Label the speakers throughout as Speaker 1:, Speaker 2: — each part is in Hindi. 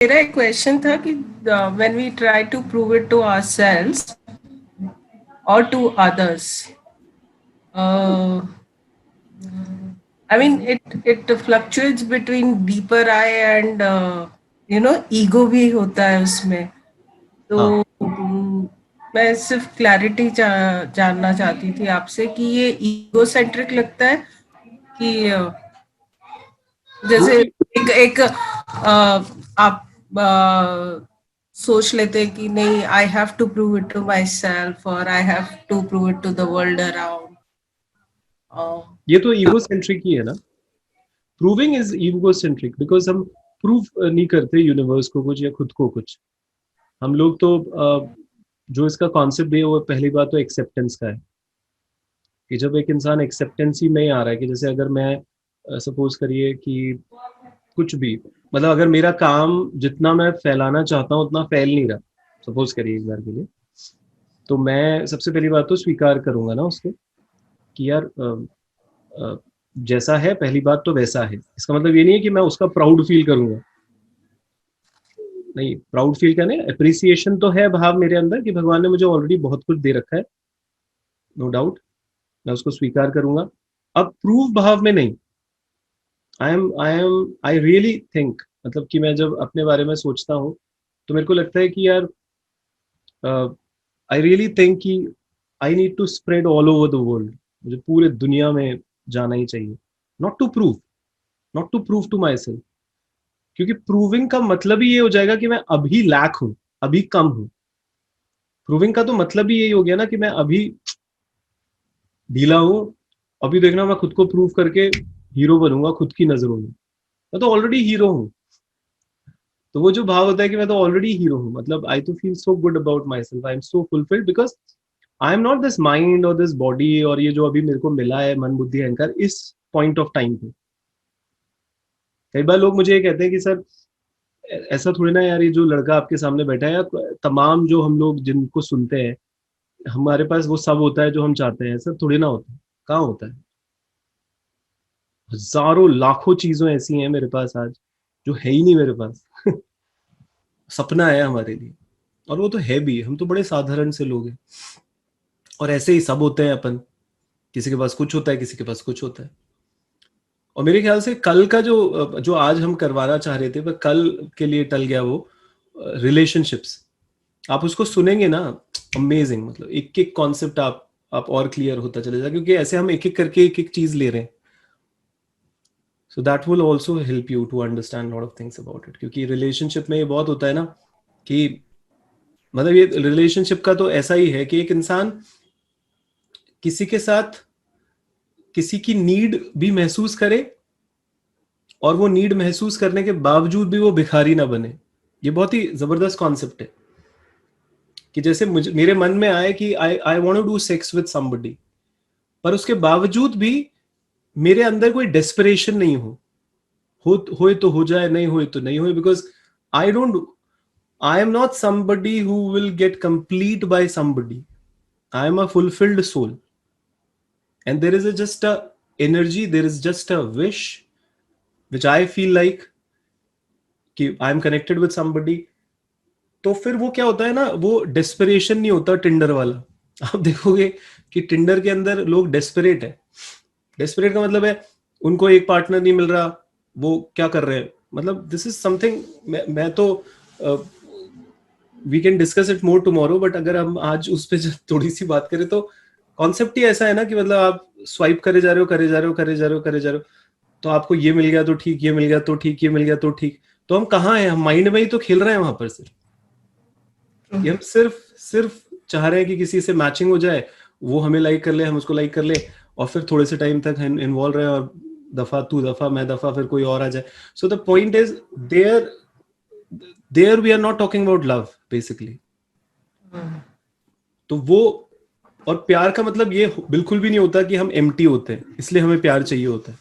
Speaker 1: मेरा एक क्वेश्चन था कि when we try to prove it to ourselves or to others, I mean it fluctuates between deeper I and ego भी होता है उसमें. तो
Speaker 2: हाँ
Speaker 1: मैं सिर्फ क्लैरिटी जानना चाहती थी आपसे कि ये ईगो सेंट्रिक लगता है कि जैसे एक आप सोच लेते हैं कि नहीं, I have to prove it to myself और I have to prove it to the world around.
Speaker 2: ये तो ईगो सेंट्रिक ही है ना. Proving is egocentric because हम प्रूव नहीं करते यूनिवर्स को कुछ या खुद को कुछ. हम लोग तो जो इसका कॉन्सेप्ट है वो पहली बात तो एक्सेप्टेंस का है कि जब एक इंसान एक्सेप्टेंस ही में आ रहा है कि जैसे अगर मैं सपोज करिए कि कुछ भी मतलब अगर मेरा काम जितना मैं फैलाना चाहता हूँ उतना फैल नहीं रहा सपोज करिए एक बार के लिए, तो मैं सबसे पहली बात तो स्वीकार करूंगा ना उसको कि यार जैसा है पहली बात तो वैसा है. इसका मतलब ये नहीं है कि मैं उसका प्राउड फील करूंगा, नहीं. प्राउड फील करने अप्रिसिएशन तो है भाव मेरे अंदर कि भगवान ने मुझे ऑलरेडी बहुत कुछ दे रखा है, नो डाउट. मैं उसको स्वीकार करूंगा. अब प्रूव भाव में नहीं. आई रियली थिंक मतलब कि मैं जब अपने बारे में सोचता हूँ तो मेरे को लगता है कि यार आई रियली थिंक कि I need to spread all over the world. मुझे पूरे दुनिया में जाना ही चाहिए. Not to prove, not to prove to myself, क्योंकि प्रूविंग का मतलब ही ये हो जाएगा कि मैं अभी लैक हूं, अभी कम हूं. प्रूविंग का तो मतलब ही यही हो गया ना कि मैं अभी ढीला हूं. अभी देखना मैं खुद को प्रूव करके हीरो बनूंगा खुद की नजरों में. मैं तो ऑलरेडी हीरो हूं. तो वो जो भाव होता है कि मैं तो ऑलरेडी हीरो हूँ, मतलब आई तो feel so good about my self, I am so fulfilled because I am not this mind और दिस बॉडी और ये जो अभी मेरे को मिला है मन बुद्धि अहंकार इस पॉइंट ऑफ टाइम पे. कई बार लोग मुझे ये कहते हैं कि सर ऐसा थोड़ी ना यार, ये जो लड़का आपके सामने बैठा है या तमाम जो हम लोग जिनको सुनते हैं हमारे पास वो सब होता है जो हम चाहते हैं, ऐसा थोड़ी ना होता है. कहाँ होता है. हजारों लाखों चीजों ऐसी हैं मेरे पास आज जो है ही नहीं मेरे पास. सपना है हमारे लिए और वो तो है भी. हम तो बड़े साधारण से लोग हैं और ऐसे ही सब होते हैं अपन. किसी के पास कुछ होता है, किसी के पास कुछ होता है. और मेरे ख्याल से कल का जो जो आज हम करवाना चाह रहे थे वह कल के लिए टल गया. वो रिलेशनशिप्स आप उसको सुनेंगे ना, अमेजिंग. मतलब एक एक कॉन्सेप्ट आप और क्लियर होता चलेगा क्योंकि ऐसे हम एक एक करके एक एक चीज ले रहे हैं. So that will also help you to understand lot of things about it. क्योंकि रिलेशनशिप में ये बहुत होता है ना कि मतलब ये रिलेशनशिप का तो ऐसा ही है कि एक इंसान किसी के साथ किसी की नीड भी महसूस करे और वो नीड महसूस करने के बावजूद भी वो भिखारी ना बने. ये बहुत ही जबरदस्त कॉन्सेप्ट है कि जैसे मुझे मेरे मन में आए कि I I want to do sex with somebody, पर उसके बावजूद भी मेरे अंदर कोई डेस्परेशन नहीं होए तो हो जाए, नहीं होए तो नहीं होए. Because I don't I am not somebody who will get complete by somebody. I am a fulfilled soul and there is just a energy, there is just a wish which I feel like कि I am connected with somebody. तो फिर वो क्या होता है ना, वो डेस्परेशन नहीं होता टिंडर वाला. आप देखोगे कि टिंडर के अंदर लोग डेस्परेट है. डेस्परेट का मतलब है उनको एक पार्टनर नहीं मिल रहा, वो क्या कर रहे हैं. मतलब दिस इज समथिंग मैं तो we can discuss it more tomorrow, but अगर हम आज उस पर थोड़ी सी बात करें तो कॉन्सेप्ट ही ऐसा है ना कि मतलब आप स्वाइप करे जा रहे हो करे जा रहे हो करे जा रहे हो करे जा रहे हो, तो आपको ये मिल गया तो ठीक, ये मिल गया तो ठीक, ये मिल गया तो ठीक. तो हम कहाँ हैं, हम माइंड में ही तो खेल रहे हैं वहां पर. सिर्फ ये हम सिर्फ सिर्फ चाह रहे हैं कि किसी से मैचिंग हो जाए, वो हमें लाइक कर ले, हम उसको लाइक कर ले, और फिर थोड़े से टाइम तक इन्वॉल्व रहे और दफा तू दफा मैं दफा फिर कोई और आ जाए. So the point is there we are not talking about love basically. तो वो और प्यार का मतलब ये बिल्कुल भी नहीं होता कि हम एम्प्टी होते हैं इसलिए हमें प्यार चाहिए होता है.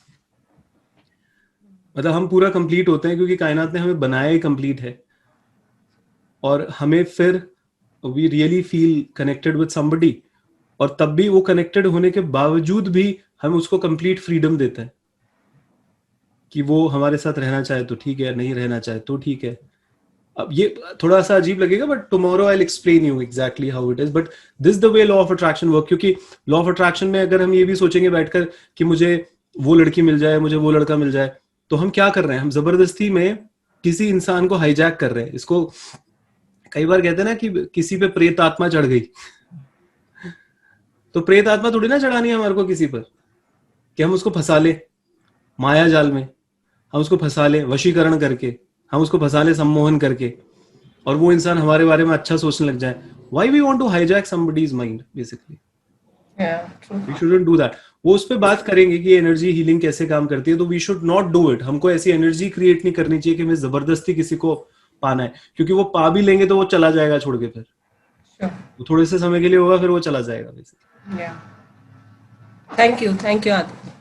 Speaker 2: मतलब हम पूरा कंप्लीट होते हैं क्योंकि कायनात ने हमें बनाया ही कंप्लीट है, और हमें फिर we really feel connected with somebody, और तब भी वो कनेक्टेड होने के बावजूद भी हम उसको कंप्लीट फ्रीडम देते हैं कि वो हमारे साथ रहना चाहे तो ठीक है, नहीं रहना चाहे तो ठीक है. अब ये थोड़ा सा अजीब लगेगा, but tomorrow I will explain you exactly how it is, but this the way law of attraction work. क्योंकि लॉ ऑफ अट्रैक्शन में अगर हम ये भी सोचेंगे बैठकर कि मुझे वो लड़की मिल जाए, मुझे वो लड़का मिल जाए, तो हम क्या कर रहे हैं, हम जबरदस्ती में किसी इंसान को हाईजैक कर रहे हैं। इसको कई बार कहते हैं ना कि किसी पे प्रेत आत्मा चढ़ गई, तो प्रेत आत्मा थोड़ी ना चढ़ानी है हमारे को किसी पर, कि हम उसको फंसा ले माया जाल में, हम उसको फंसा ले वशीकरण करके, हम उसको फंसा ले सम्मोहन करके, और वो इंसान हमारे बारे में अच्छा सोचने लग जाए। Why we want to hijack somebody's mind basically, we shouldn't do that. वो उस पर बात करेंगे कि एनर्जी हीलिंग कैसे काम करती है, तो we should not do it. हमको ऐसी एनर्जी क्रिएट नहीं करनी चाहिए कि हमें जबरदस्ती किसी को पाना है, क्योंकि वो पा भी लेंगे तो वो चला जाएगा छोड़ के, फिर वो थोड़े से समय के लिए होगा, फिर वो चला जाएगा बेसिकली।
Speaker 1: Thank you Aditya.